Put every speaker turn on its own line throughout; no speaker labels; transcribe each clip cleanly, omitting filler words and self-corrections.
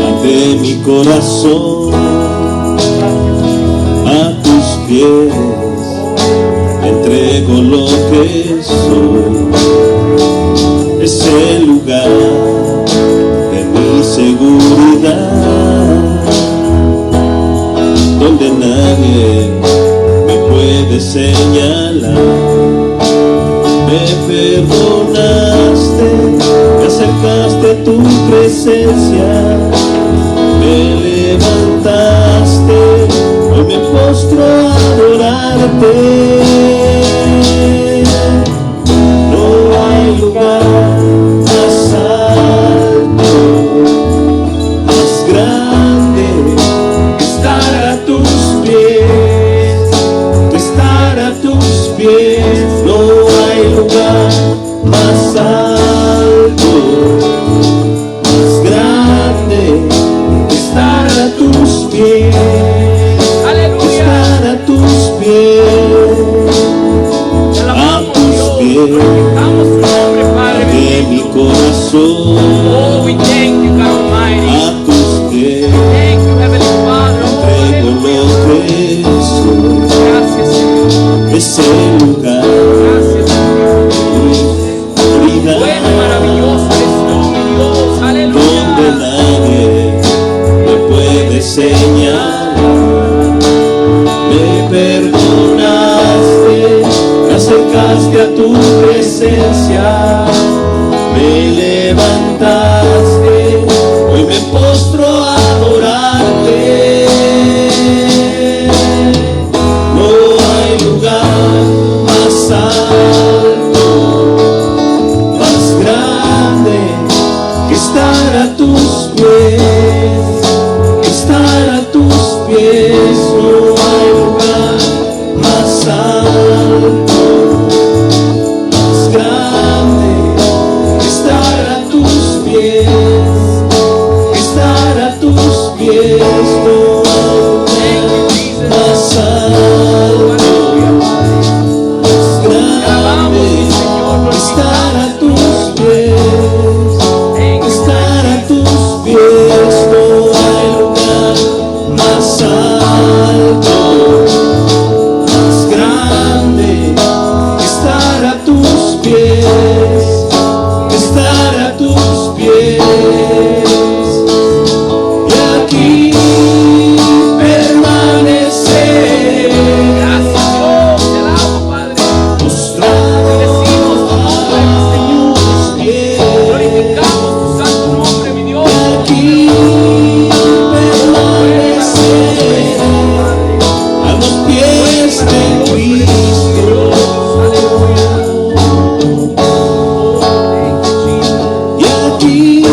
ante mi corazón, a tus pies entrego lo que soy. Es el lugar de mi seguridad, donde nadie me puede señalar. Me perdonaste, me acercaste a tu presencia, me levantaste, hoy me postro a adorarte. No hay lugar más alto, más grande que estar a tus pies, que estar a tus pies. No hay lugar más alto, más grande que estar a tus pies. Aleluya. Estar a tus pies, a tus pies, de mi corazón.
Oh, we thank you, God Almighty.
A tus pies,
Thank you, Heavenly Father. Oh,
entrego lo
hallelujah.
que soy.
Gracias, Señor.
Es el lugar
Gracias, Señor.
de mi seguridad,
Bueno y maravilloso eres tú, mi Dios.
donde
Aleluya.
nadie me puede señalar. Me perdonaste, me acercaste a tu presencia, me levantaste, hoy me postro a adorarte. No hay lugar más alto, más grande que estar a tus pies, que estar a tus pies. No hay lugar más alto, más grande que estar a tus pies, que estar a tus pies. No hay lugar más alto, más grande que estar a tus pies, estar a tus pies. No hay lugar más alto, más grande que estar a tus pies, estar a tus pies. Y aquí permanecer,
Gracias, Dios. Te alabo, Padre.
postrado
Bendecimos tu nombre, mi Señor.
a tus pies.
Glorificamos tu santo nombre, mi Dios.
Aquí permanecer a los pies de Cristo. Y aquí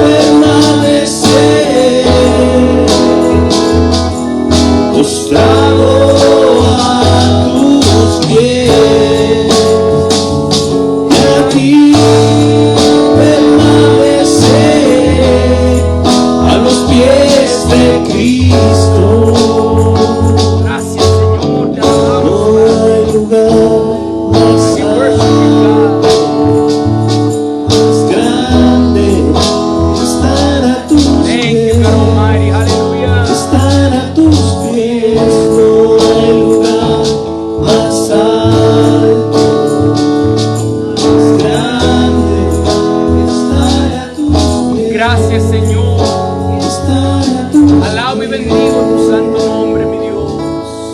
permanecer postrado a tus pies. Y aquí permanecer a los pies de Cristo.
Gracias, Señor. Te alabamos.
No hay lugar más
We worship you, God.
más grande que estar a tus
Thank you,
pies,
God Almighty. Hallelujah.
estar a tus pies. No hay lugar más alto, más grande que estar a tus pies,
Gracias, Señor.
estar a tus
Alabo y bendigo tu santo nombre, mi Dios.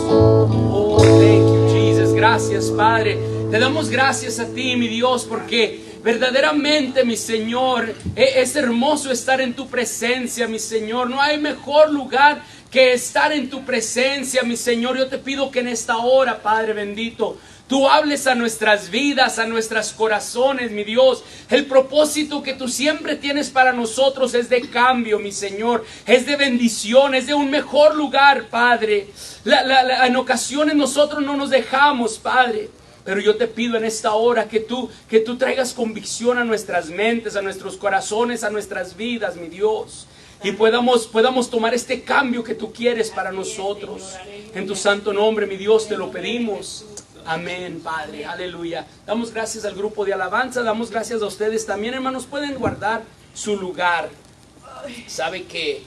Oh, thank you, Jesus. Gracias, Padre. Te damos gracias a ti, mi Dios, porque verdaderamente, mi Señor, es hermoso estar en tu presencia, mi Señor. No hay mejor lugar que estar en tu presencia, mi Señor. Yo te pido que en esta hora, Padre bendito, tú hables a nuestras vidas, a nuestros corazones, mi Dios. El propósito que tú siempre tienes para nosotros es de cambio, mi Señor. Es de bendición, es de un mejor lugar, Padre. En ocasiones nosotros no nos dejamos, Padre. Pero yo te pido en esta hora que tú traigas convicción a nuestras mentes, a nuestros corazones, a nuestras vidas, mi Dios. Y podamos tomar este cambio que tú quieres para nosotros. En tu santo nombre, mi Dios, te lo pedimos. Amén, Padre, aleluya. Damos gracias al grupo de alabanza, damos gracias a ustedes también, hermanos. Pueden guardar su lugar. Sabe que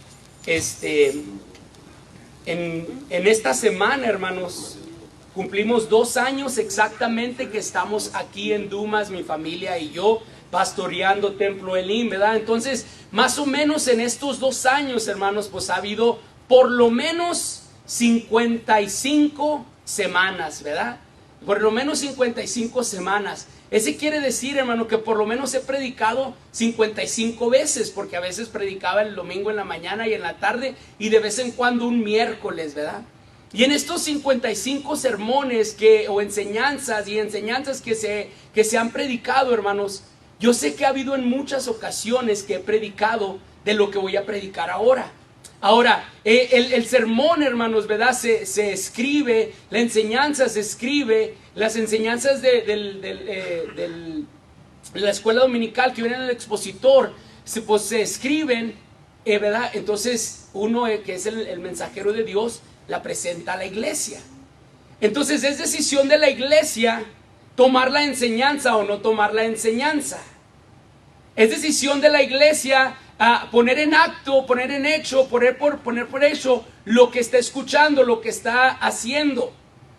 en esta semana, hermanos, cumplimos 2 años exactamente que estamos aquí en Dumas, mi familia y yo, pastoreando Templo Elim, ¿verdad? Entonces, más o menos en estos 2 años, hermanos, pues ha habido por lo menos 55 semanas, ¿verdad? Por lo menos 55 semanas. Ese quiere decir, hermano, que por lo menos he predicado 55 veces, porque a veces predicaba el domingo en la mañana y en la tarde, y de vez en cuando un miércoles, ¿verdad? Y en estos 55 sermones o enseñanzas que se han predicado, hermanos, yo sé que ha habido en muchas ocasiones que he predicado de lo que voy a predicar ahora. Ahora, el sermón, hermanos, ¿verdad? Se escribe, la enseñanza se escribe, las enseñanzas de la escuela dominical que viene en el expositor, pues se escriben, ¿verdad? Entonces, uno que es el mensajero de Dios, la presenta a la iglesia. Entonces, es decisión de la iglesia tomar la enseñanza o no tomar la enseñanza. Es decisión de la iglesia poner en acto, poner en hecho, poner por hecho lo que está escuchando, lo que está haciendo.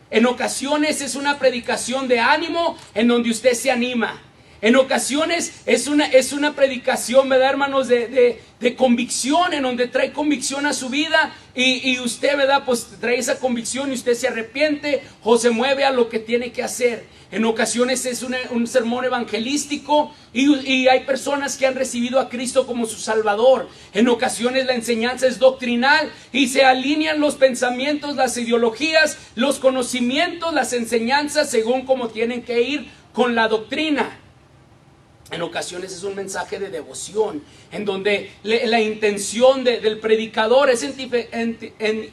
En ocasiones es una predicación de ánimo en donde usted se anima. En ocasiones es una predicación, ¿verdad, hermanos? De convicción, en donde trae convicción a su vida y usted, ¿verdad? Pues trae esa convicción y usted se arrepiente o se mueve a lo que tiene que hacer. En ocasiones es un sermón evangelístico y hay personas que han recibido a Cristo como su Salvador. En ocasiones la enseñanza es doctrinal y se alinean los pensamientos, las ideologías, los conocimientos, las enseñanzas según como tienen que ir con la doctrina. En ocasiones es un mensaje de devoción, en donde la intención del predicador es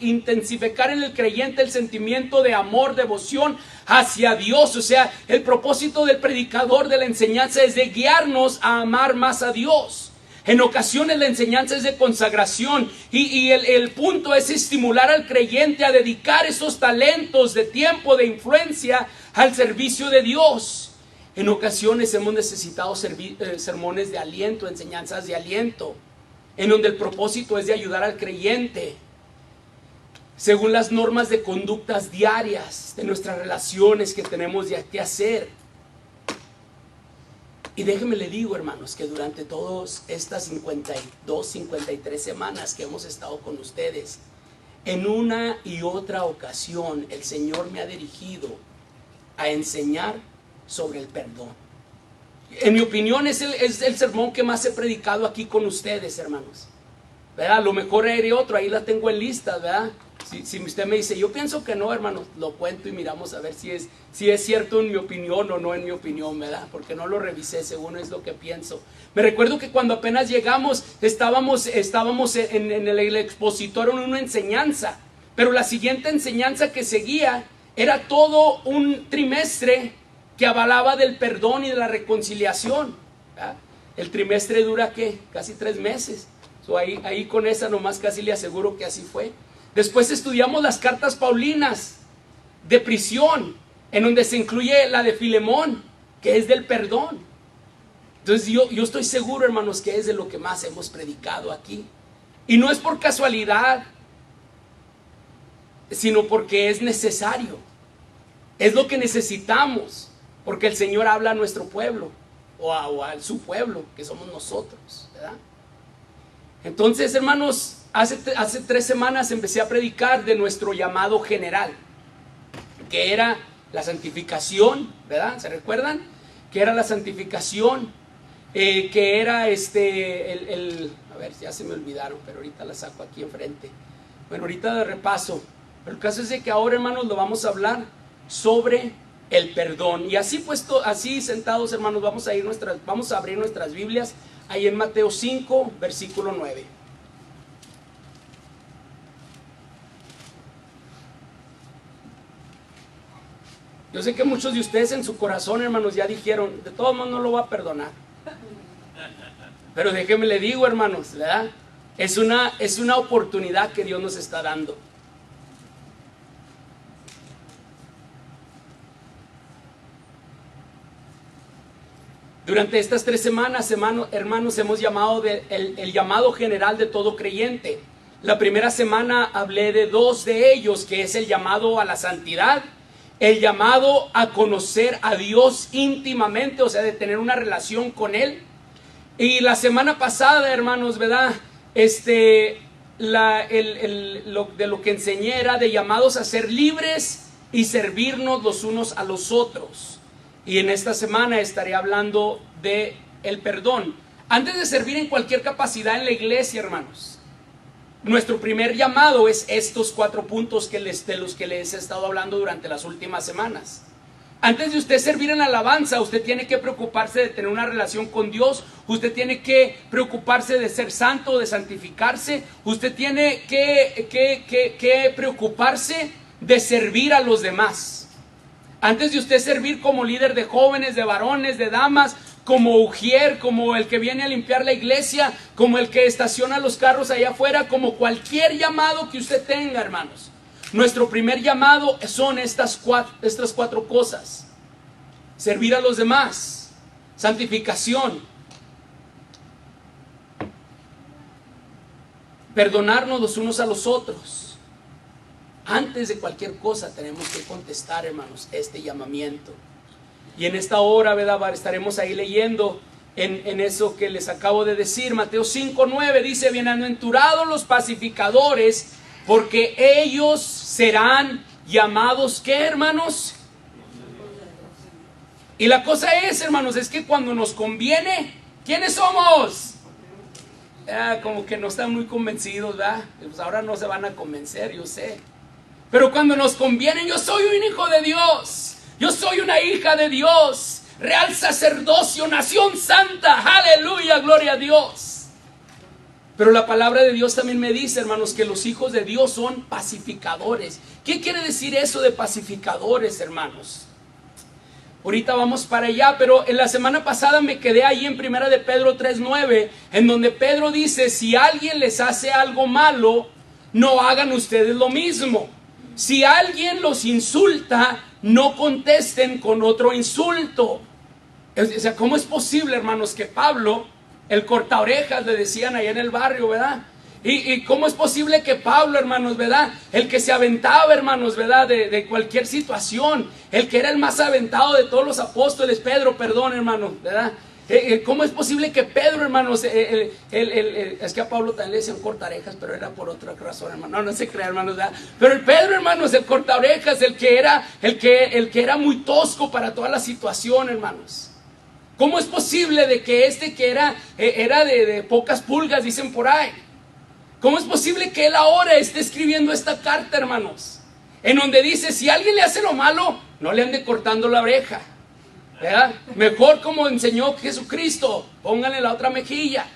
intensificar en el creyente el sentimiento de amor, devoción hacia Dios. O sea, el propósito del predicador de la enseñanza es de guiarnos a amar más a Dios. En ocasiones la enseñanza es de consagración y el punto es estimular al creyente a dedicar esos talentos de tiempo, de influencia al servicio de Dios. En ocasiones hemos necesitado sermones de aliento, enseñanzas de aliento, en donde el propósito es de ayudar al creyente según las normas de conductas diarias de nuestras relaciones que tenemos que hacer. Y déjenme le digo, hermanos, que durante todas estas 52, 53 semanas que hemos estado con ustedes, en una y otra ocasión el Señor me ha dirigido a enseñar sobre el perdón. En mi opinión es el sermón que más he predicado aquí con ustedes, hermanos, ¿verdad? A lo mejor haré otro, ahí la tengo en lista, ¿verdad? Si usted me dice, yo pienso que no, hermanos, lo cuento y miramos a ver si es cierto en mi opinión o no en mi opinión, ¿verdad? Porque no lo revisé, según es lo que pienso. Me recuerdo que cuando apenas llegamos, estábamos en el expositor en una enseñanza, pero la siguiente enseñanza que seguía era todo un trimestre que avalaba del perdón y de la reconciliación, ¿verdad? El trimestre dura, ¿qué? Casi 3 meses. Ahí con esa nomás casi le aseguro que así fue. Después estudiamos las cartas paulinas de prisión, en donde se incluye la de Filemón, que es del perdón. Entonces yo estoy seguro, hermanos, que es de lo que más hemos predicado aquí. Y no es por casualidad, sino porque es necesario. Es lo que necesitamos. Porque el Señor habla a nuestro pueblo, o a su pueblo, que somos nosotros, ¿verdad? Entonces, hermanos, hace 3 semanas empecé a predicar de nuestro llamado general, que era la santificación, ¿verdad? ¿Se recuerdan? Que era la santificación, que era a ver, ya se me olvidaron, pero ahorita la saco aquí enfrente. Bueno, ahorita de repaso. Pero el caso es de que ahora, hermanos, lo vamos a hablar sobre el perdón. Y así así sentados, hermanos, vamos a abrir nuestras Biblias ahí en Mateo 5, versículo 9. Yo sé que muchos de ustedes en su corazón, hermanos, ya dijeron, de todos modos no lo va a perdonar. Pero déjenme le digo, hermanos, ¿verdad? Es una oportunidad que Dios nos está dando. Durante estas 3 semanas, hermanos, hemos llamado el llamado general de todo creyente. La primera semana hablé de 2 de ellos, que es el llamado a la santidad, el llamado a conocer a Dios íntimamente, o sea, de tener una relación con Él. Y la semana pasada, hermanos, ¿verdad? De lo que enseñé era de llamados a ser libres y servirnos los unos a los otros. Y en esta semana estaré hablando de el perdón. Antes de servir en cualquier capacidad en la iglesia, hermanos, nuestro primer llamado es estos 4 puntos de los que les he estado hablando durante las últimas semanas. Antes de usted servir en alabanza, usted tiene que preocuparse de tener una relación con Dios. Usted tiene que preocuparse de ser santo, de santificarse. Usted tiene que preocuparse de servir a los demás. Antes de usted servir como líder de jóvenes, de varones, de damas, como ujier, como el que viene a limpiar la iglesia, como el que estaciona los carros allá afuera, como cualquier llamado que usted tenga, hermanos. Nuestro primer llamado son estas 4 cosas. Servir a los demás, santificación, perdonarnos los unos a los otros. Antes de cualquier cosa tenemos que contestar, hermanos, este llamamiento. Y en esta hora, ¿verdad? Estaremos ahí leyendo en eso que les acabo de decir. Mateo 5:9 dice: bienaventurados los pacificadores, porque ellos serán llamados, ¿qué, hermanos? Y la cosa es, hermanos, es que cuando nos conviene, ¿quiénes somos? Como que no están muy convencidos, ¿verdad? Pues ahora no se van a convencer, yo sé. Pero cuando nos conviene, yo soy un hijo de Dios, yo soy una hija de Dios, real sacerdocio, nación santa, aleluya, gloria a Dios. Pero la palabra de Dios también me dice, hermanos, que los hijos de Dios son pacificadores. ¿Qué quiere decir eso de pacificadores, hermanos? Ahorita vamos para allá, pero en la semana pasada me quedé ahí en 1 de Pedro 3:9, en donde Pedro dice: si alguien les hace algo malo, no hagan ustedes lo mismo. Si alguien los insulta, no contesten con otro insulto. O sea, ¿cómo es posible, hermanos, que Pablo, el corta orejas, le decían allá en el barrio, ¿verdad? Y cómo es posible que Pablo, hermanos, ¿verdad? El que se aventaba, hermanos, ¿verdad? De cualquier situación, el que era el más aventado de todos los apóstoles, Pedro, perdón, hermanos, ¿verdad? ¿Cómo es posible que Pedro, hermanos, es que a Pablo también le decían cortaorejas, pero era por otra razón, hermano, no se crea, hermanos, ¿verdad? Pero el Pedro, hermanos, el cortaorejas, el que era muy tosco para toda la situación, hermanos. ¿Cómo es posible de que que era de pocas pulgas, dicen por ahí? ¿Cómo es posible que él ahora esté escribiendo esta carta, hermanos? En donde dice: si alguien le hace lo malo, no le ande cortando la oreja, ¿verdad? Mejor, como enseñó Jesucristo, pónganle la otra mejilla.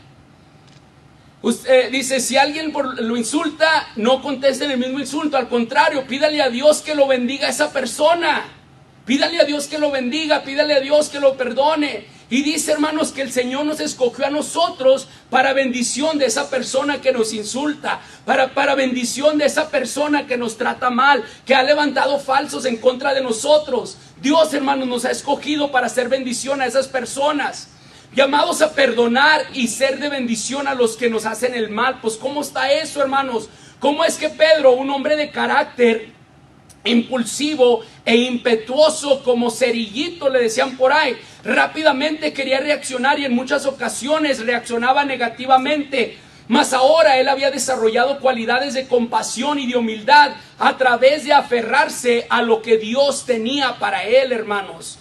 Usted dice: si alguien lo insulta, no contesten el mismo insulto. Al contrario, pídale a Dios que lo bendiga a esa persona. Pídale a Dios que lo bendiga, pídale a Dios que lo perdone. Y dice, hermanos, que el Señor nos escogió a nosotros para bendición de esa persona que nos insulta, para bendición de esa persona que nos trata mal, que ha levantado falsos en contra de nosotros. Dios, hermanos, nos ha escogido para hacer bendición a esas personas, llamados a perdonar y ser de bendición a los que nos hacen el mal. Pues ¿cómo está eso, hermanos? ¿Cómo es que Pedro, un hombre de carácter impulsivo e impetuoso como cerillito, le decían por ahí, rápidamente quería reaccionar y en muchas ocasiones reaccionaba negativamente? Mas ahora él había desarrollado cualidades de compasión y de humildad a través de aferrarse a lo que Dios tenía para él, hermanos.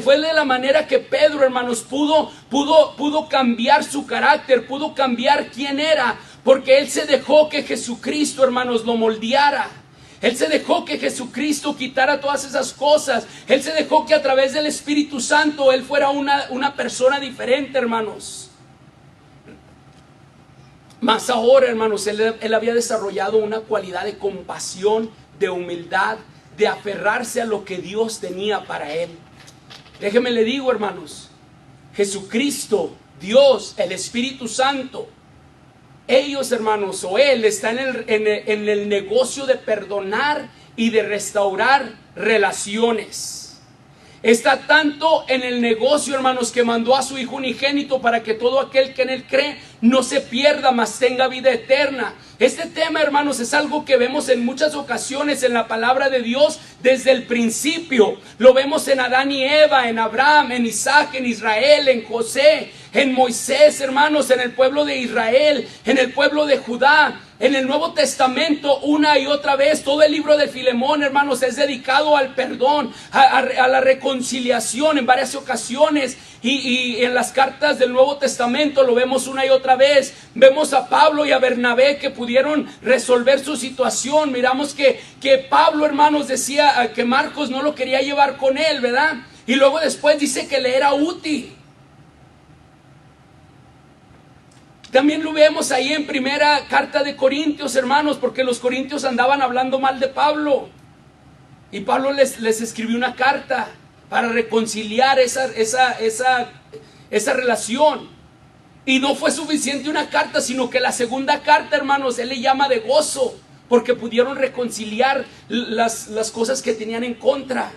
Fue de la manera que Pedro, hermanos, pudo cambiar su carácter, pudo cambiar quién era, porque él se dejó que Jesucristo, hermanos, lo moldeara. Él se dejó que Jesucristo quitara todas esas cosas. Él se dejó que a través del Espíritu Santo él fuera una persona diferente, hermanos. Mas ahora, hermanos, él había desarrollado una cualidad de compasión, de humildad, de aferrarse a lo que Dios tenía para él. Déjeme le digo, hermanos, Jesucristo, Dios, el Espíritu Santo, ellos, hermanos, o él está en el negocio de perdonar y de restaurar relaciones. Está tanto en el negocio, hermanos, que mandó a su Hijo unigénito para que todo aquel que en Él cree no se pierda, mas tenga vida eterna. Este tema, hermanos, es algo que vemos en muchas ocasiones en la palabra de Dios desde el principio. Lo vemos en Adán y Eva, en Abraham, en Isaac, en Israel, en José, en Moisés, hermanos, en el pueblo de Israel, en el pueblo de Judá. En el Nuevo Testamento, una y otra vez, todo el libro de Filemón, hermanos, es dedicado al perdón, a la reconciliación en varias ocasiones. Y en las cartas del Nuevo Testamento lo vemos una y otra vez. Vemos a Pablo y a Bernabé que pudieron resolver su situación. Miramos que Pablo, hermanos, decía que Marcos no lo quería llevar con él, ¿verdad? Y luego después dice que le era útil. También lo vemos ahí en primera carta de Corintios, hermanos, porque los corintios andaban hablando mal de Pablo. Y Pablo les escribió una carta para reconciliar esa relación. Y no fue suficiente una carta, sino que la segunda carta, hermanos, él le llama de gozo, porque pudieron reconciliar las cosas que tenían en contra.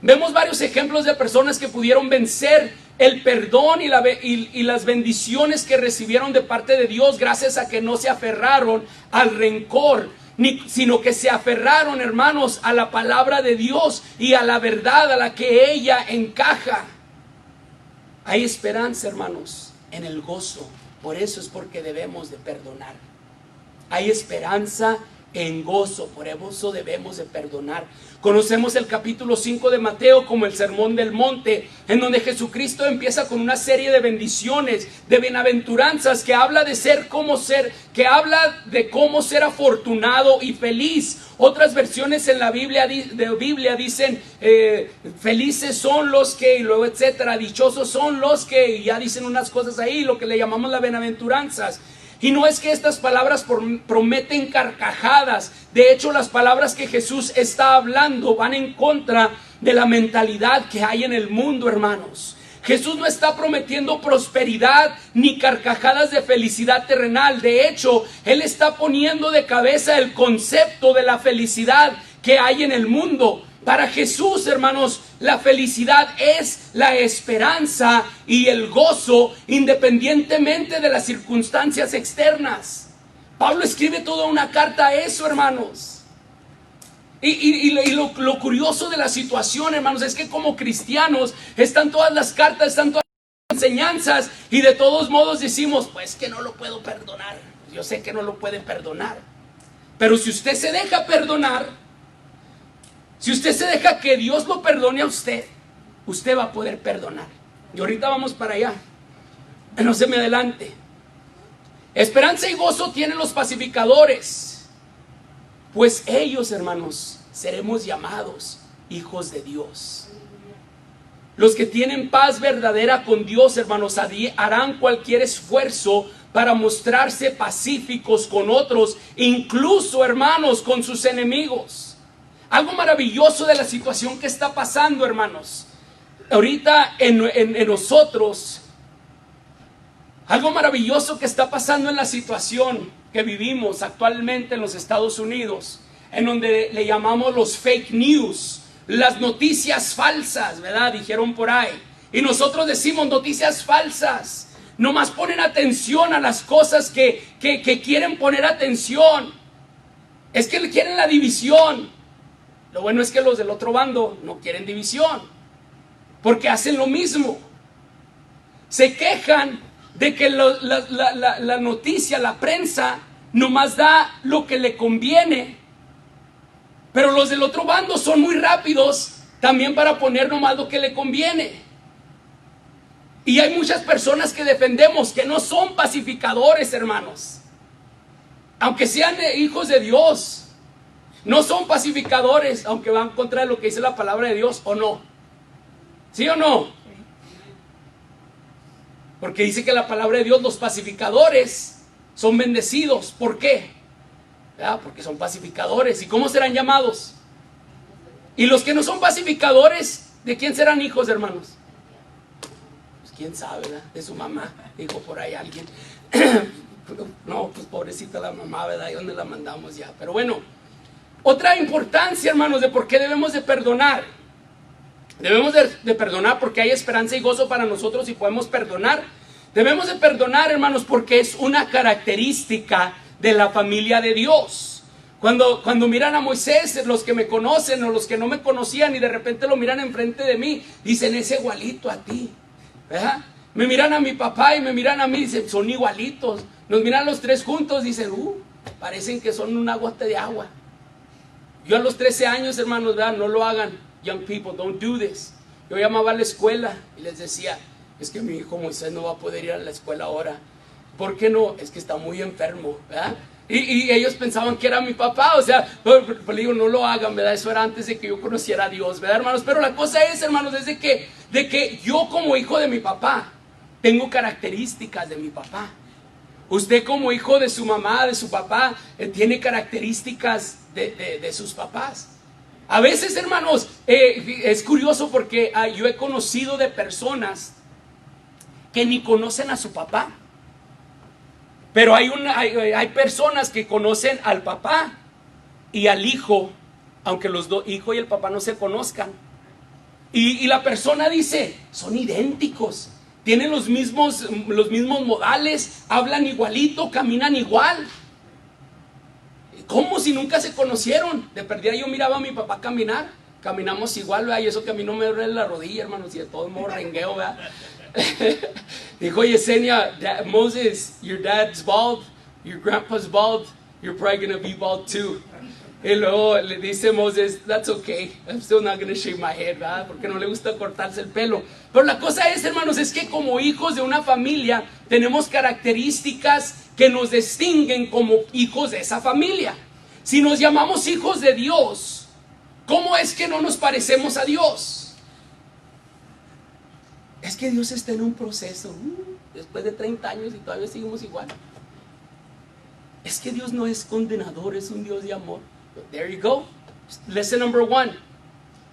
Vemos varios ejemplos de personas que pudieron vencer el perdón y las bendiciones que recibieron de parte de Dios gracias a que no se aferraron al rencor, sino que se aferraron, hermanos, a la palabra de Dios y a la verdad a la que ella encaja. Hay esperanza, hermanos, en el gozo. Por eso es porque debemos de perdonar. Hay esperanza en gozo, por eso debemos de perdonar. Conocemos el capítulo 5 de Mateo como el Sermón del Monte, en donde Jesucristo empieza con una serie de bendiciones, de bienaventuranzas, que habla de que habla de cómo ser afortunado y feliz. Otras versiones en la Biblia dicen felices son los que, y luego etcétera, dichosos son los que, y ya dicen unas cosas ahí, lo que le llamamos las bienaventuranzas. Y no es que estas palabras prometen carcajadas. De hecho, las palabras que Jesús está hablando van en contra de la mentalidad que hay en el mundo, hermanos. Jesús no está prometiendo prosperidad ni carcajadas de felicidad terrenal. De hecho, Él está poniendo de cabeza el concepto de la felicidad que hay en el mundo. Para Jesús, hermanos, la felicidad es la esperanza y el gozo independientemente de las circunstancias externas. Pablo escribe toda una carta a eso, hermanos. Y lo curioso de la situación, hermanos, es que como cristianos están todas las cartas, están todas las enseñanzas, y de todos modos decimos, pues que no lo puedo perdonar. Yo sé que no lo pueden perdonar, pero si usted se deja perdonar, si usted se deja que Dios lo perdone a usted, usted va a poder perdonar. Y ahorita vamos para allá. No se me adelante. Esperanza y gozo tienen los pacificadores, pues ellos, hermanos, seremos llamados hijos de Dios. Los que tienen paz verdadera con Dios, hermanos, harán cualquier esfuerzo para mostrarse pacíficos con otros, incluso, hermanos, con sus enemigos. Algo maravilloso de la situación que está pasando, hermanos, ahorita en nosotros, algo maravilloso que está pasando en la situación que vivimos actualmente en los Estados Unidos, en donde le llamamos los fake news, las noticias falsas, ¿verdad? Dijeron por ahí. Y nosotros decimos noticias falsas. Nomás ponen atención a las cosas que quieren poner atención. Es que quieren la división. Lo bueno es que los del otro bando no quieren división, porque hacen lo mismo. Se quejan de que la noticia, la prensa, nomás da lo que le conviene. Pero los del otro bando son muy rápidos también para poner nomás lo que le conviene. Y hay muchas personas que defendemos que no son pacificadores, hermanos. Aunque sean hijos de Dios, no son pacificadores, aunque van contra lo que dice la palabra de Dios, ¿o no? ¿Sí o no? Porque dice que la palabra de Dios, los pacificadores son bendecidos. ¿Por qué? ¿Verdad? Porque son pacificadores. ¿Y cómo serán llamados? Y los que no son pacificadores, ¿de quién serán hijos, hermanos? Pues quién sabe, ¿verdad? De su mamá, dijo por ahí alguien. No, pues pobrecita la mamá, ¿verdad? ¿Y dónde la mandamos ya? Pero bueno, otra importancia, hermanos, de por qué debemos de perdonar. Debemos de perdonar porque hay esperanza y gozo para nosotros y podemos perdonar. Debemos de perdonar, hermanos, porque es una característica de la familia de Dios. Cuando miran a Moisés, los que me conocen o los que no me conocían y de repente lo miran enfrente de mí, dicen, es igualito a ti, ¿verdad? Me miran a mi papá y me miran a mí y dicen, son igualitos. Nos miran los tres juntos, dicen, parecen que son una gota de agua. Yo a los 13 años, hermanos, ¿verdad? No lo hagan. Young people, don't do this. Yo llamaba a la escuela y les decía, es que mi hijo Moisés no va a poder ir a la escuela ahora. ¿Por qué no? Es que está muy enfermo, ¿verdad? Y ellos pensaban que era mi papá, o sea, pues le digo, no lo hagan, ¿verdad? Eso era antes de que yo conociera a Dios, ¿verdad, hermanos? Pero la cosa es, hermanos, es de que yo como hijo de mi papá, tengo características de mi papá. Usted como hijo de su mamá, de su papá, tiene características de sus papás. A veces, hermanos, es curioso porque yo he conocido de personas que ni conocen a su papá. Pero hay personas que conocen al papá y al hijo, aunque los dos, hijo y el papá, no se conozcan. Y la persona dice, son idénticos, tienen los mismos modales, hablan igualito, caminan igual. ¿Cómo si nunca se conocieron? De perdida yo miraba a mi papá caminar, caminamos igual, ¿verdad? Y eso que a mí no me duele la rodilla, hermanos, y de todo modo rengueo, ¿verdad? Dijo Yesenia, Moses, your dad's bald, your grandpa's bald, you're probably going to be bald too. Y luego le dice Moses, that's okay, I'm still not going to shave my head, ¿verdad? Porque no le gusta cortarse el pelo. Pero la cosa es, hermanos, es que como hijos de una familia tenemos características que nos distinguen como hijos de esa familia. Si nos llamamos hijos de Dios, ¿cómo es que no nos parecemos a Dios? Es que Dios está en un proceso, después de 30 años y todavía seguimos igual. Es que Dios no es condenador, es un Dios de amor. But there you go. Lesson number 1.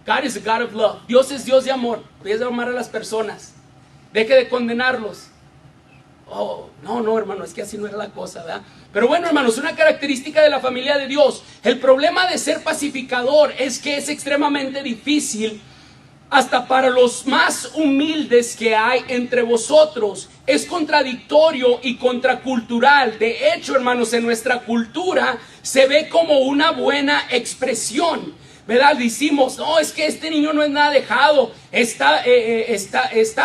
God is a God of love. Dios es Dios de amor. Empieza a amar a las personas. Deje de condenarlos. Oh, no, hermano, es que así no era la cosa, ¿verdad? Pero bueno, hermanos, una característica de la familia de Dios. El problema de ser pacificador es que es extremadamente difícil. Hasta para los más humildes que hay entre vosotros. Es contradictorio y contracultural. De hecho, hermanos, en nuestra cultura se ve como una buena expresión, ¿verdad? Decimos, no, es que este niño no es nada dejado. Está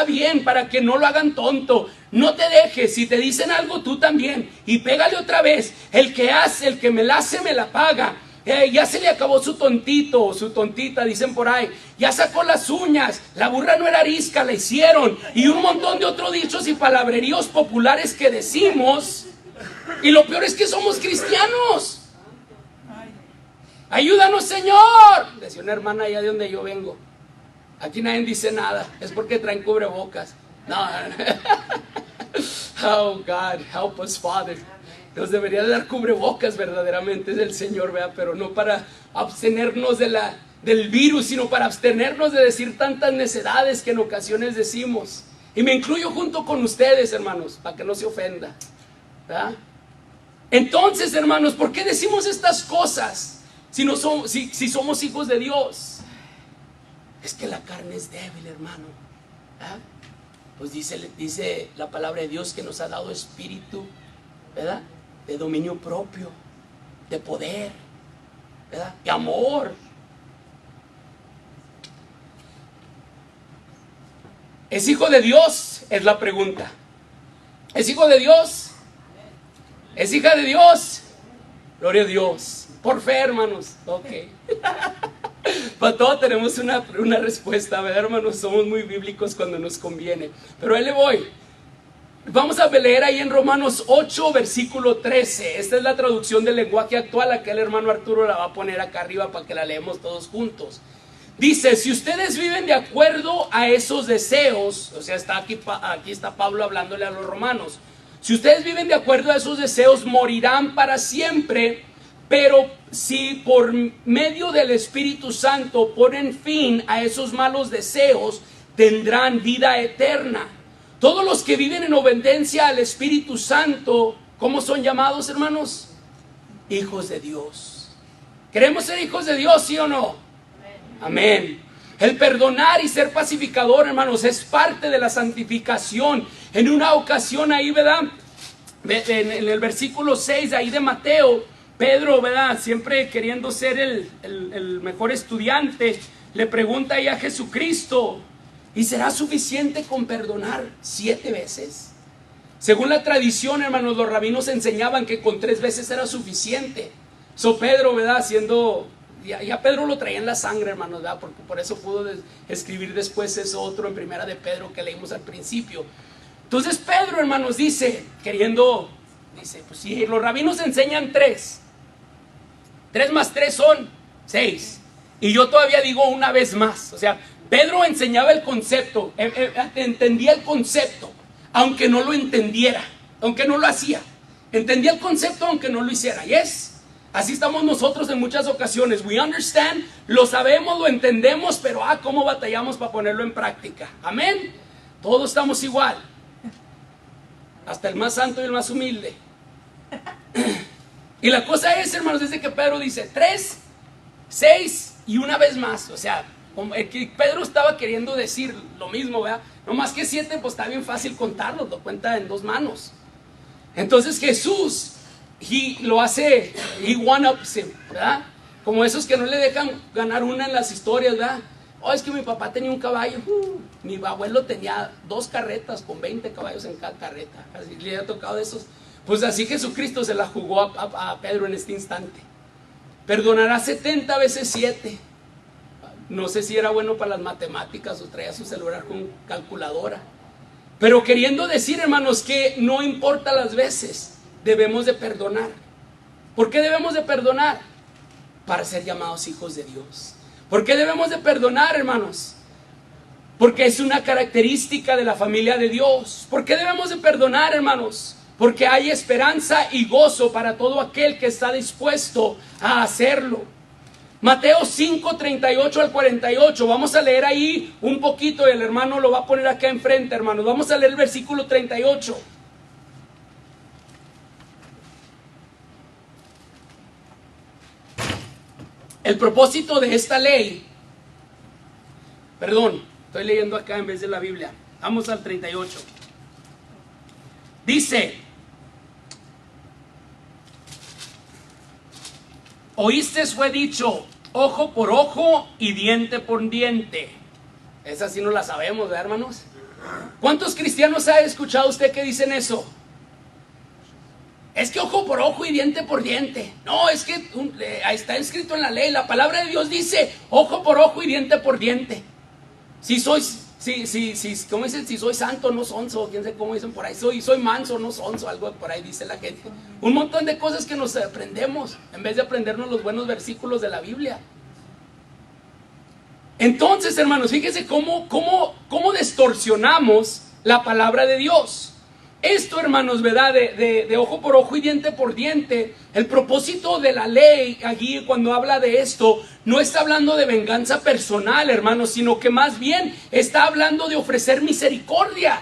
bien para que no lo hagan tonto. No te dejes, si te dicen algo tú también. Y pégale otra vez. El que me la hace, me la paga. Ya se le acabó su tontito o su tontita, dicen por ahí. Ya sacó las uñas, la burra no era arisca, la hicieron. Y un montón de otros dichos y palabreríos populares que decimos. Y lo peor es que somos cristianos. Ayúdanos, Señor, decía una hermana allá de donde yo vengo. Aquí nadie dice nada, es porque traen cubrebocas. No. Oh God, help us, Father. Nos debería dar cubrebocas verdaderamente del Señor, ¿verdad? Pero no para abstenernos del virus, sino para abstenernos de decir tantas necedades que en ocasiones decimos. Y me incluyo junto con ustedes, hermanos, para que no se ofenda, ¿verdad? Entonces, hermanos, ¿por qué decimos estas cosas si somos hijos de Dios? Es que la carne es débil, hermano, ¿verdad? Pues dice la palabra de Dios que nos ha dado espíritu, ¿verdad? De dominio propio, de poder, ¿verdad? De amor. ¿Es hijo de Dios? Es la pregunta. ¿Es hijo de Dios? ¿Es hija de Dios? Gloria a Dios. Por fe, hermanos. Ok. Para todo tenemos una respuesta, ¿verdad, hermanos? Somos muy bíblicos cuando nos conviene. Pero ahí le voy. Vamos a leer ahí en Romanos 8, versículo 13. Esta es la traducción del lenguaje actual. Aquel hermano Arturo la va a poner acá arriba para que la leemos todos juntos. Dice, si ustedes viven de acuerdo a esos deseos, o sea, aquí está Pablo hablándole a los romanos. Si ustedes viven de acuerdo a esos deseos, morirán para siempre. Pero si por medio del Espíritu Santo ponen fin a esos malos deseos, tendrán vida eterna. Todos los que viven en obediencia al Espíritu Santo, ¿cómo son llamados, hermanos? Hijos de Dios. ¿Queremos ser hijos de Dios, sí o no? Amén. El perdonar y ser pacificador, hermanos, es parte de la santificación. En una ocasión ahí, ¿verdad? En el versículo 6 ahí de Mateo, Pedro, ¿verdad? Siempre queriendo ser el mejor estudiante, le pregunta ahí a Jesucristo, ¿y será suficiente con perdonar 7 veces? Según la tradición, hermanos, los rabinos enseñaban que con 3 veces era suficiente. Pedro, ¿verdad? Ya Pedro lo traía en la sangre, hermanos, ¿verdad? Porque por eso pudo escribir después eso otro en primera de Pedro que leímos al principio. Entonces Pedro, hermanos, dice, pues si los rabinos enseñan 3 más 3 son 6. Y yo todavía digo una vez más. O sea, Pedro enseñaba el concepto, entendía el concepto, aunque no lo entendiera, aunque no lo hacía. Entendía el concepto aunque no lo hiciera. Así estamos nosotros en muchas ocasiones. We understand, lo sabemos, lo entendemos, pero cómo batallamos para ponerlo en práctica. Amén. Todos estamos igual. Hasta el más santo y el más humilde. Y la cosa es, hermanos, desde que Pedro dice 3, 6 y una vez más. O sea, que Pedro estaba queriendo decir lo mismo, ¿verdad? No más que 7, pues está bien fácil contarlo, lo cuenta en 2 manos. Entonces Jesús, lo hace, he one-ups him, ¿verdad? Como esos que no le dejan ganar una en las historias, ¿verdad? Es que mi papá tenía un caballo, mi abuelo tenía 2 carretas con 20 caballos en cada carreta. Así le ha tocado de esos. Pues así Jesucristo se la jugó a Pedro en este instante. Perdonará 70 veces 7. No sé si era bueno para las matemáticas o traía su celular con calculadora. Pero queriendo decir, hermanos, que no importa las veces, debemos de perdonar. ¿Por qué debemos de perdonar? Para ser llamados hijos de Dios. ¿Por qué debemos de perdonar, hermanos? Porque es una característica de la familia de Dios. ¿Por qué debemos de perdonar, hermanos? Porque hay esperanza y gozo para todo aquel que está dispuesto a hacerlo. Mateo 5, 38 al 48. Vamos a leer ahí un poquito. El hermano lo va a poner acá enfrente, hermanos. Vamos a leer el versículo 38. El propósito de esta ley, perdón, estoy leyendo acá en vez de la Biblia. Vamos al 38. Dice: oíste fue dicho, ojo por ojo y diente por diente. Esa sí no la sabemos, ¿verdad, hermanos? ¿Cuántos cristianos ha escuchado usted que dicen eso? Es que ojo por ojo y diente por diente. No, es que está escrito en la ley. La palabra de Dios dice ojo por ojo y diente por diente. ¿Cómo dicen? Si soy santo, no sonso. ¿Quién sabe cómo dicen por ahí? Soy manso, no sonso. Algo por ahí dice la gente. Un montón de cosas que nos aprendemos en vez de aprendernos los buenos versículos de la Biblia. Entonces, hermanos, fíjense cómo distorsionamos la palabra de Dios. Esto, hermanos, ¿verdad? De ojo por ojo y diente por diente. El propósito de la ley, allí cuando habla de esto, no está hablando de venganza personal, hermanos, sino que más bien está hablando de ofrecer misericordia.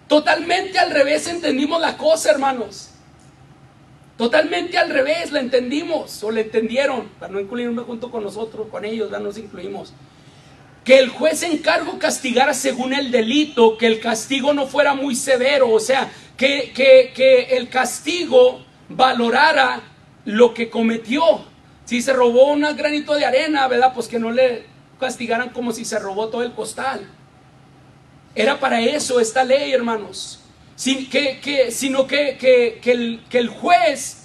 Totalmente al revés entendimos la cosa, hermanos. Totalmente al revés la entendimos, o la entendieron, para no incluirme junto con nosotros, con ellos, ya nos incluimos. Que el juez en cargo castigara según el delito, que el castigo no fuera muy severo, o sea, que el castigo valorara lo que cometió. Si se robó un granito de arena, ¿verdad? Pues que no le castigaran como si se robó todo el costal. Era para eso esta ley, hermanos. Sino que el juez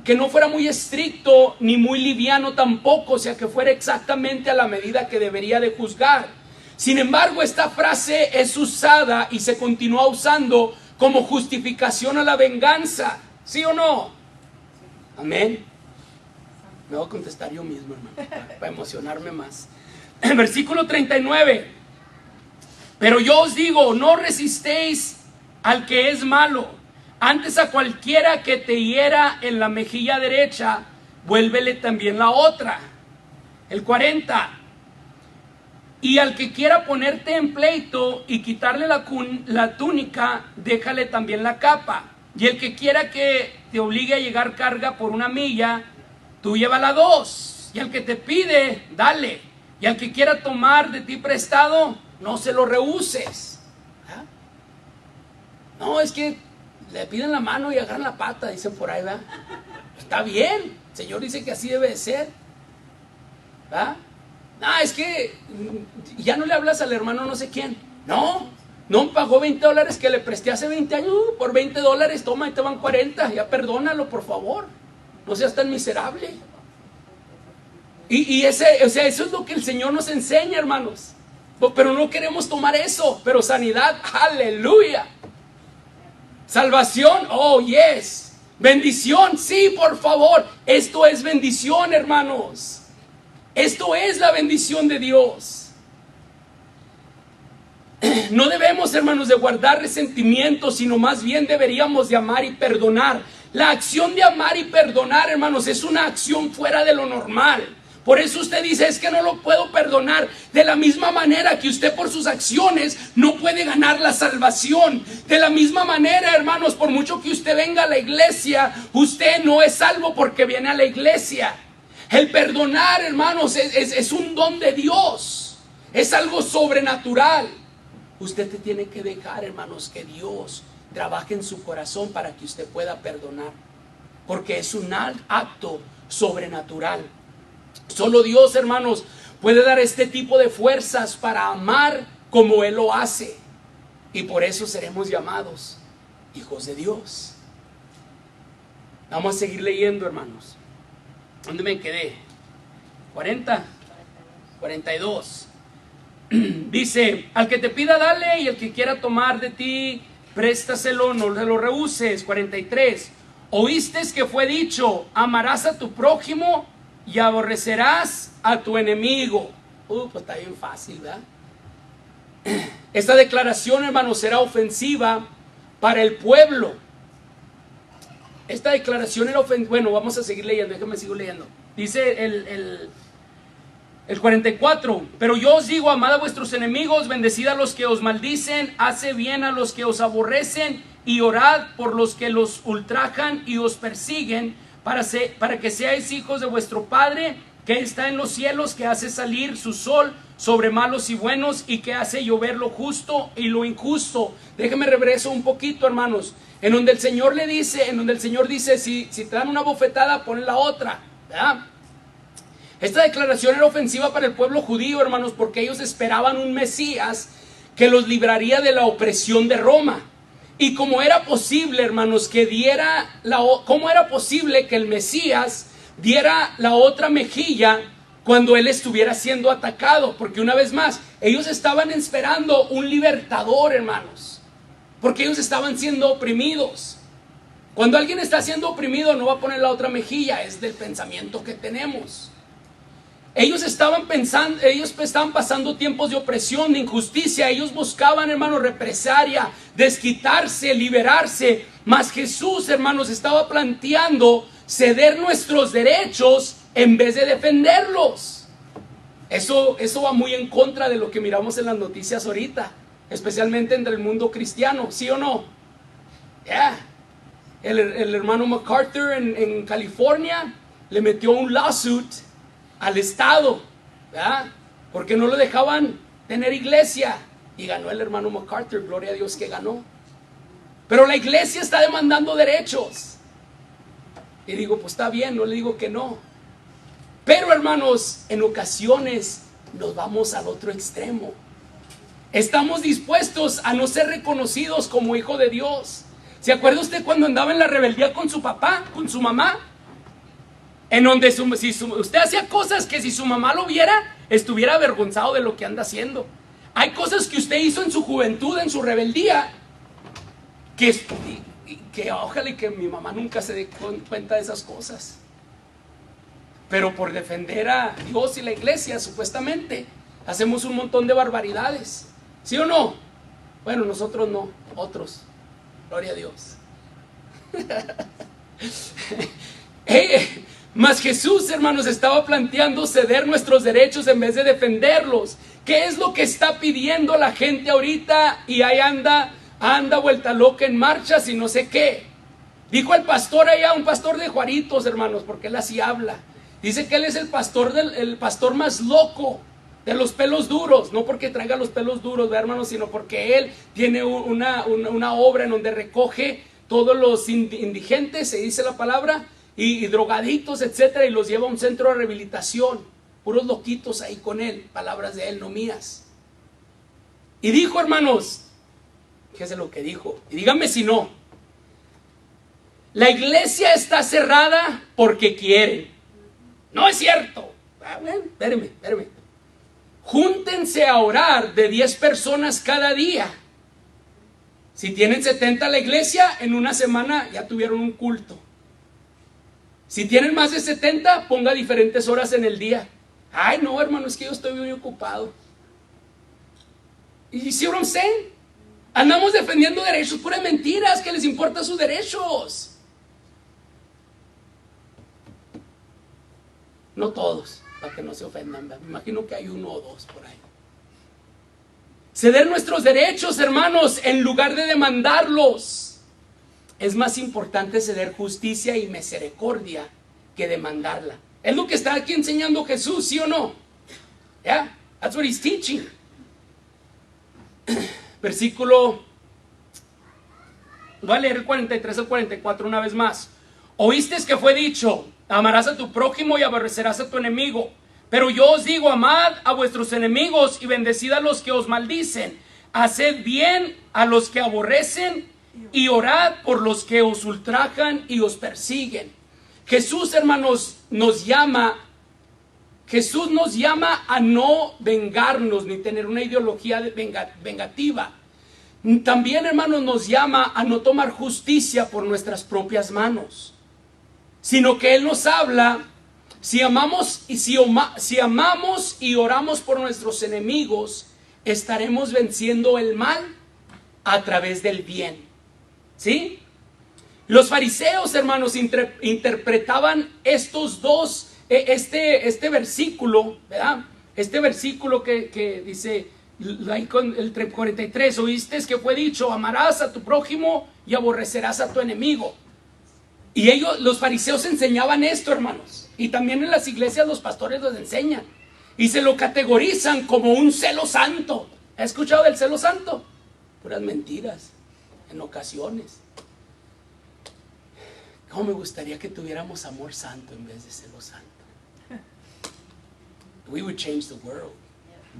que no fuera muy estricto ni muy liviano tampoco, o sea, que fuera exactamente a la medida que debería de juzgar. Sin embargo, esta frase es usada y se continúa usando como justificación a la venganza. ¿Sí o no? Amén. Me voy a contestar yo mismo, hermano, para emocionarme más. En versículo 39. Pero yo os digo, no resistéis al que es malo. Antes a cualquiera que te hiera en la mejilla derecha, vuélvele también la otra. El 40. Y al que quiera ponerte en pleito y quitarle la túnica, déjale también la capa. Y el que quiera que te obligue a llegar carga por 1 milla, tú llévala 2. Y al que te pide, dale. Y al que quiera tomar de ti prestado, no se lo rehuses. ¿Ah? No, es que le piden la mano y agarran la pata, dicen por ahí, ¿verdad? Está bien, el Señor dice que así debe de ser. ¿Ah? No, es que ya no le hablas al hermano no sé quién. No me pagó $20 que le presté hace 20 años. Por $20, toma, y te van 40. Ya perdónalo, por favor. No seas tan miserable. Y eso es lo que el Señor nos enseña, hermanos. Pero no queremos tomar eso. Pero sanidad, aleluya. Salvación, oh yes. Bendición, sí, por favor. Esto es bendición, hermanos. Esto es la bendición de Dios. No debemos, hermanos, de guardar resentimientos, sino más bien deberíamos de amar y perdonar. La acción de amar y perdonar, hermanos, es una acción fuera de lo normal. Por eso usted dice, es que no lo puedo perdonar. De la misma manera que usted por sus acciones no puede ganar la salvación. De la misma manera, hermanos, por mucho que usted venga a la iglesia, usted no es salvo porque viene a la iglesia. El perdonar, hermanos, es un don de Dios. Es algo sobrenatural. Usted te tiene que dejar, hermanos, que Dios trabaje en su corazón para que usted pueda perdonar. Porque es un acto sobrenatural. Solo Dios, hermanos, puede dar este tipo de fuerzas para amar como Él lo hace. Y por eso seremos llamados hijos de Dios. Vamos a seguir leyendo, hermanos. ¿Dónde me quedé? 40, 42. Dice, al que te pida dale, y el que quiera tomar de ti préstaselo, no se lo rehuses. 43. Oíste que fue dicho, amarás a tu prójimo y aborrecerás a tu enemigo. Pues está bien fácil, ¿verdad? Esta declaración, hermanos, será ofensiva para el pueblo. Esta declaración era ofensiva. Bueno, vamos a seguir leyendo, déjame sigo leyendo. Dice el 44, pero yo os digo, amad a vuestros enemigos, bendecid a los que os maldicen, haced bien a los que os aborrecen, y orad por los que los ultrajan y os persiguen, para que seáis hijos de vuestro Padre que está en los cielos, que hace salir su sol sobre malos y buenos, y que hace llover lo justo y lo injusto. Déjenme regreso un poquito, hermanos, en donde el Señor dice, si te dan una bofetada, pon la otra, ¿verdad? Esta declaración era ofensiva para el pueblo judío, hermanos, porque ellos esperaban un Mesías que los libraría de la opresión de Roma. Y cómo era posible, hermanos, cómo era posible que el Mesías diera la otra mejilla cuando él estuviera siendo atacado. Porque una vez más, ellos estaban esperando un libertador, hermanos, porque ellos estaban siendo oprimidos. Cuando alguien está siendo oprimido, no va a poner la otra mejilla, es del pensamiento que tenemos. Ellos estaban pasando tiempos de opresión, de injusticia. Ellos buscaban, hermanos, represalia, desquitarse, liberarse. Mas Jesús, hermanos, estaba planteando ceder nuestros derechos en vez de defenderlos. Eso va muy en contra de lo que miramos en las noticias ahorita, especialmente entre el mundo cristiano, ¿sí o no? Yeah. El hermano MacArthur en California le metió un lawsuit al Estado, ¿verdad? Porque no lo dejaban tener iglesia, y ganó el hermano MacArthur, gloria a Dios que ganó. Pero la iglesia está demandando derechos, y digo, pues está bien, no le digo que no. Pero, hermanos, en ocasiones nos vamos al otro extremo. Estamos dispuestos a no ser reconocidos como hijo de Dios. ¿Se acuerda usted cuando andaba en la rebeldía con su papá, con su mamá? En donde usted hacía cosas que si su mamá lo viera, estuviera avergonzado de lo que anda haciendo. Hay cosas que usted hizo en su juventud, en su rebeldía, que ojalá y que mi mamá nunca se dé cuenta de esas cosas. Pero por defender a Dios y la iglesia, supuestamente, hacemos un montón de barbaridades. ¿Sí o no? Bueno, nosotros no, otros. Gloria a Dios. Mas Jesús, hermanos, estaba planteando ceder nuestros derechos en vez de defenderlos. ¿Qué es lo que está pidiendo la gente ahorita? Y ahí anda vuelta loca en marchas y no sé qué. Dijo el pastor allá, un pastor de Juaritos, hermanos, porque él así habla. Dice que él es el pastor más loco de los pelos duros, no porque traiga los pelos duros, ¿verdad, hermanos? Sino porque él tiene una obra en donde recoge todos los indigentes, se dice la palabra, y drogadictos, etcétera, y los lleva a un centro de rehabilitación. Puros loquitos ahí con él, palabras de él, no mías. Y dijo, hermanos, fíjese lo que dijo, y díganme si no: la iglesia está cerrada porque quieren. No es cierto. Bueno, espérame. Júntense a orar de 10 personas cada día. Si tienen 70 la iglesia, en una semana ya tuvieron un culto. Si tienen más de 70, ponga diferentes horas en el día. Ay, no, hermano, es que yo estoy muy ocupado. ¿Y see what I'm saying? Andamos defendiendo derechos, puras mentiras, que les importan sus derechos. No todos, para que no se ofendan. Me imagino que hay uno o dos por ahí. Ceder nuestros derechos, hermanos, en lugar de demandarlos. Es más importante ceder justicia y misericordia que demandarla. Es lo que está aquí enseñando Jesús, ¿sí o no? Yeah, that's what he's teaching. Versículo, voy a leer el 43 al 44 una vez más. Oíste que fue dicho: amarás a tu prójimo y aborrecerás a tu enemigo. Pero yo os digo: amad a vuestros enemigos y bendecid a los que os maldicen. Haced bien a los que aborrecen y orad por los que os ultrajan y os persiguen. Jesús, hermanos, nos llama a no vengarnos ni tener una ideología vengativa. También, hermanos, nos llama a no tomar justicia por nuestras propias manos, sino que Él nos habla: si amamos y oramos por nuestros enemigos, estaremos venciendo el mal a través del bien. ¿Sí? Los fariseos, hermanos, interpretaban estos dos, este versículo, ¿verdad? Este versículo que dice ahí con el 43, oíste que fue dicho: amarás a tu prójimo y aborrecerás a tu enemigo. Y los fariseos enseñaban esto, hermanos, y también en las iglesias los pastores los enseñan, y se lo categorizan como un celo santo. ¿Has escuchado del celo santo? Puras mentiras, en ocasiones. ¿Cómo me gustaría que tuviéramos amor santo en vez de celo santo? We would change the world.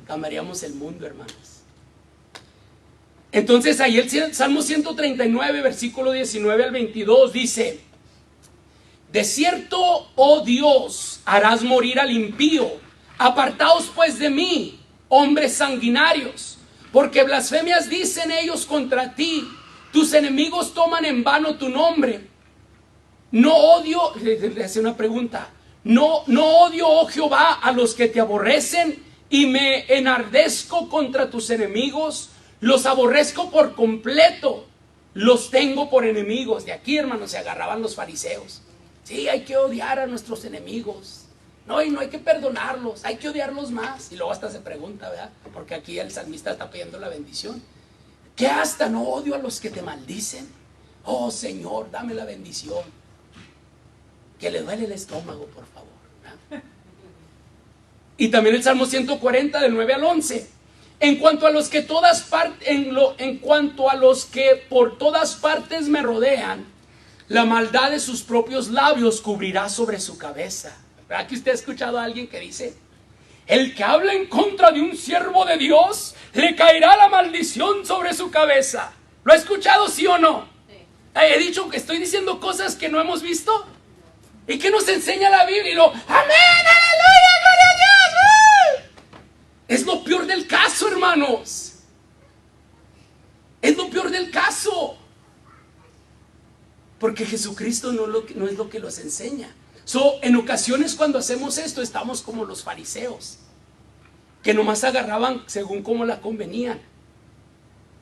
Cambiaríamos el mundo, hermanos. Entonces ahí el Salmo 139, versículo 19 al 22 dice: de cierto, oh Dios, harás morir al impío. Apartaos pues de mí, hombres sanguinarios, porque blasfemias dicen ellos contra ti. Tus enemigos toman en vano tu nombre. No odio, le hace una pregunta. No odio, oh Jehová, a los que te aborrecen, y me enardezco contra tus enemigos. Los aborrezco por completo, los tengo por enemigos. De aquí, hermanos, se agarraban los fariseos. Sí, hay que odiar a nuestros enemigos. No, y no hay que perdonarlos, hay que odiarlos más. Y luego hasta se pregunta, ¿verdad? Porque aquí el salmista está pidiendo la bendición. ¿Qué hasta no odio a los que te maldicen? Oh Señor, dame la bendición. Que le duele el estómago, por favor, ¿verdad? Y también el Salmo 140 del 9 al 11. En cuanto a los que por todas partes me rodean, la maldad de sus propios labios cubrirá sobre su cabeza. ¿Verdad que usted ha escuchado a alguien que dice: el que habla en contra de un siervo de Dios, le caerá la maldición sobre su cabeza? ¿Lo ha escuchado, sí o no? Sí. He dicho que estoy diciendo cosas que no hemos visto. ¿Y qué nos enseña la Biblia? Y amén, aleluya, gloria a Dios. Es lo peor del caso, hermanos. Es lo peor del caso. Porque Jesucristo no es lo que los enseña. En ocasiones cuando hacemos esto, estamos como los fariseos, que nomás agarraban según como la convenían.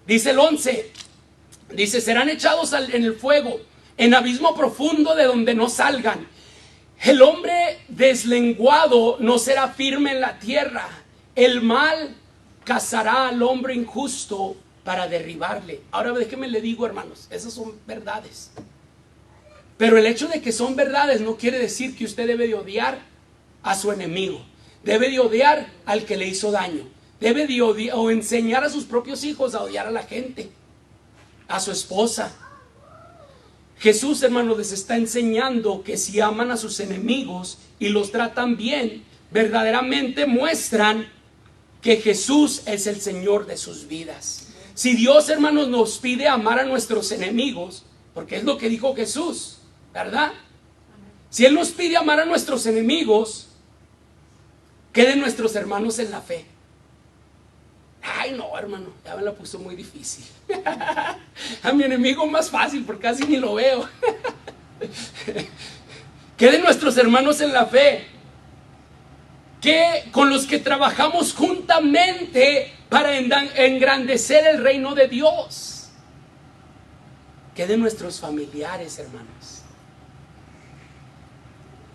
Dice el 11, dice: serán echados en el fuego, en abismo profundo de donde no salgan. El hombre deslenguado no será firme en la tierra. El mal cazará al hombre injusto para derribarle. Ahora déjenme le digo, hermanos, esas son verdades. Pero el hecho de que son verdades no quiere decir que usted debe de odiar a su enemigo. debe de odiar al que le hizo daño. Debe de odiar o enseñar a sus propios hijos a odiar a la gente, a su esposa. Jesús, hermanos, les está enseñando que si aman a sus enemigos y los tratan bien, verdaderamente muestran que Jesús es el Señor de sus vidas. Si Dios, hermanos, nos pide amar a nuestros enemigos, porque es lo que dijo Jesús, ¿verdad? Si Él nos pide amar a nuestros enemigos, ¿qué de nuestros hermanos en la fe? Ay, no, hermano, ya me la puso muy difícil. A mi enemigo más fácil, porque casi ni lo veo. ¿Qué de nuestros hermanos en la fe? ¿Qué con los que trabajamos juntamente para engrandecer el reino de Dios? ¿Qué de nuestros familiares, hermanos?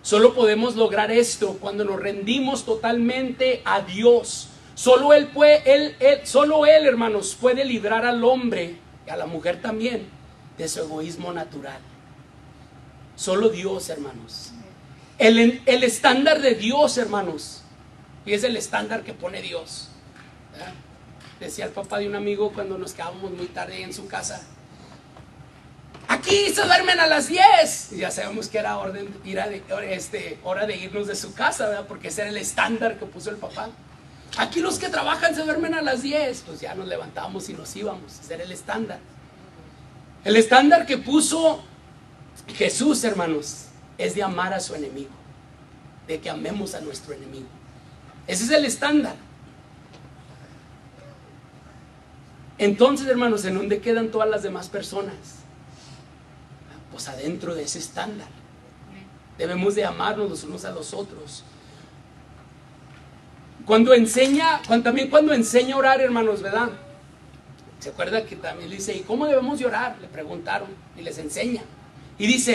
Solo podemos lograr esto cuando nos rendimos totalmente a Dios. Solo Él, hermanos, puede librar al hombre y a la mujer también de su egoísmo natural. Solo Dios, hermanos. El estándar de Dios, hermanos, y es el estándar que pone Dios. ¿Verdad? Decía el papá de un amigo cuando nos quedábamos muy tarde en su casa: aquí se duermen a las 10. Y ya sabemos que era hora de irnos de su casa, ¿verdad? Porque ese era el estándar que puso el papá. Aquí los que trabajan se duermen a las 10. Pues ya nos levantábamos y nos íbamos. Ese era el estándar. El estándar que puso Jesús, hermanos, es de amar a su enemigo, de que amemos a nuestro enemigo. Ese es el estándar. Entonces, hermanos, ¿en dónde quedan todas las demás personas? Pues adentro de ese estándar. Debemos de amarnos los unos a los otros. Cuando enseña a orar, hermanos, ¿verdad? ¿Se acuerda que también dice, ¿y cómo debemos de orar? Le preguntaron y les enseña. Y les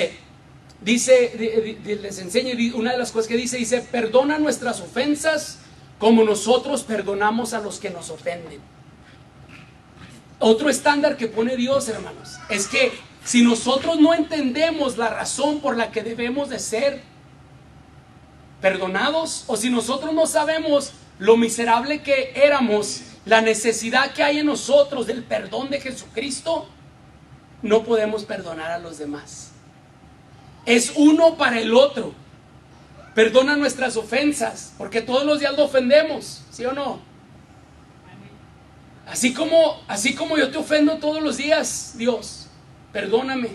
enseña, una de las cosas que dice, perdona nuestras ofensas como nosotros perdonamos a los que nos ofenden. Otro estándar que pone Dios, hermanos, es que si nosotros no entendemos la razón por la que debemos de ser perdonados, o si nosotros no sabemos lo miserable que éramos, la necesidad que hay en nosotros del perdón de Jesucristo, no podemos perdonar a los demás. Es uno para el otro. Perdona nuestras ofensas, porque todos los días lo ofendemos, ¿sí o no? Así como yo te ofendo todos los días, Dios, perdóname,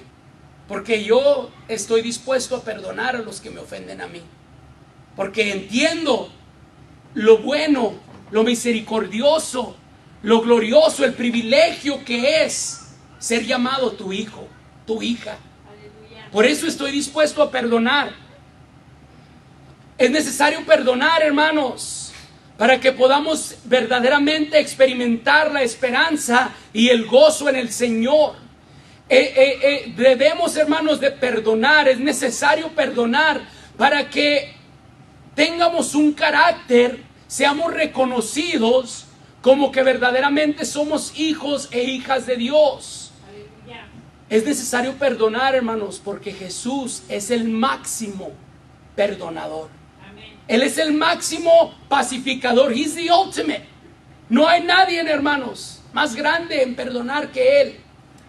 porque yo estoy dispuesto a perdonar a los que me ofenden a mí, porque entiendo lo bueno, lo misericordioso, lo glorioso, el privilegio que es ser llamado tu hijo, tu hija. Por eso estoy dispuesto a perdonar. Es necesario perdonar, hermanos, para que podamos verdaderamente experimentar la esperanza y el gozo en el Señor. Debemos, hermanos, de perdonar. Es necesario perdonar para que tengamos un carácter, seamos reconocidos como que verdaderamente somos hijos e hijas de Dios. Aleluya. Es necesario perdonar, hermanos, porque Jesús es el máximo perdonador. Amén. Él es el máximo pacificador. He's the ultimate. No hay nadie, hermanos, más grande en perdonar que Él.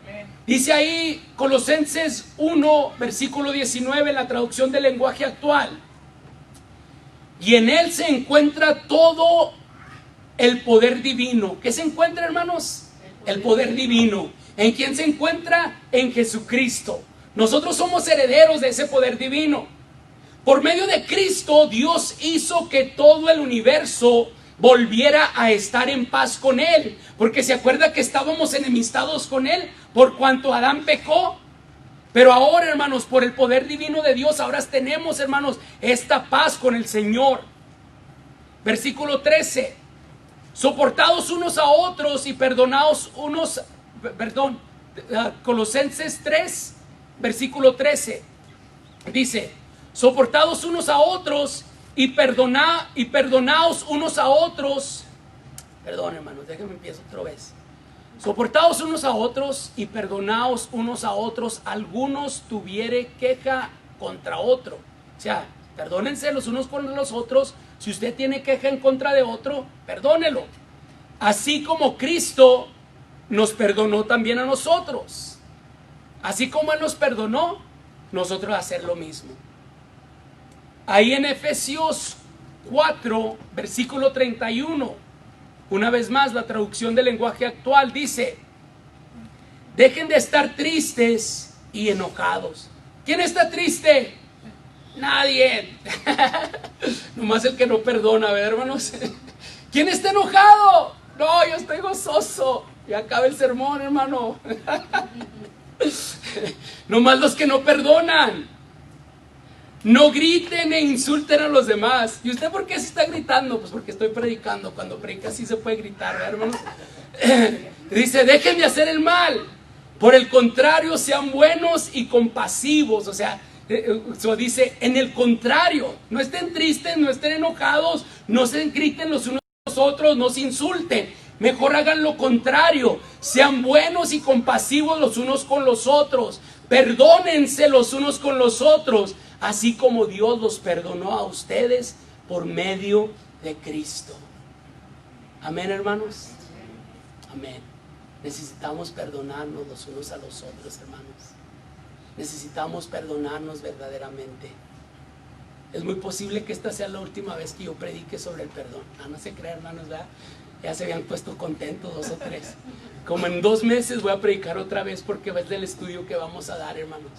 Amén. Dice ahí Colosenses 1, versículo 19, en la traducción del lenguaje actual: y en Él se encuentra todo el poder divino. ¿Qué se encuentra, hermanos? El poder divino. ¿En quién se encuentra? En Jesucristo. Nosotros somos herederos de ese poder divino. Por medio de Cristo, Dios hizo que todo el universo volviera a estar en paz con Él. Porque se acuerda que estábamos enemistados con Él por cuanto Adán pecó. Pero ahora, hermanos, por el poder divino de Dios, ahora tenemos, hermanos, esta paz con el Señor. Versículo 13: soportados unos a otros y perdonaos unos, Colosenses 3, versículo 13, dice: soportados unos a otros y perdonaos unos a otros. Perdón, hermanos, déjenme empiezo otra vez. Soportaos unos a otros y perdonaos unos a otros, algunos tuviere queja contra otro. O sea, Perdónense los unos con los otros. Si usted tiene queja en contra de otro, perdónelo. Así como Cristo nos perdonó también a nosotros. Así como Él nos perdonó, nosotros hacer lo mismo. Ahí en Efesios 4, versículo 31, una vez más la traducción del lenguaje actual dice: dejen de estar tristes y enojados. ¿Quién está triste? Nadie. Nomás el que no perdona, ¿verdad, hermanos? ¿Quién está enojado? No, yo estoy gozoso. Ya acaba el sermón, hermano. Nomás los que no perdonan. No griten e insulten a los demás. ¿Y usted por qué se está gritando? Pues porque estoy predicando. Cuando predica sí se puede gritar, ¿verdad, hermanos? Dice, dejen de hacer el mal. Por el contrario, sean buenos y compasivos. O sea, eso dice, en el contrario, no estén tristes, no estén enojados, no se griten los unos a los otros, no se insulten. Mejor hagan lo contrario, sean buenos y compasivos los unos con los otros. Perdónense los unos con los otros, así como Dios los perdonó a ustedes por medio de Cristo. Amén, hermanos. Amén. Necesitamos perdonarnos los unos a los otros, hermanos. Necesitamos perdonarnos verdaderamente. Es muy posible que esta sea la última vez que yo predique sobre el perdón. No se crean, hermanos, ¿verdad? Ya se habían puesto contentos 2 o 3. Como en 2 meses voy a predicar otra vez, porque es del estudio que vamos a dar, hermanos.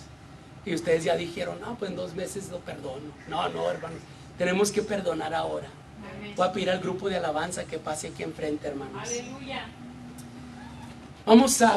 Y ustedes ya dijeron, no, pues en 2 meses lo perdono. No, hermanos, tenemos que perdonar ahora. Voy a pedir al grupo de alabanza que pase aquí enfrente, hermanos.
Aleluya.
Vamos a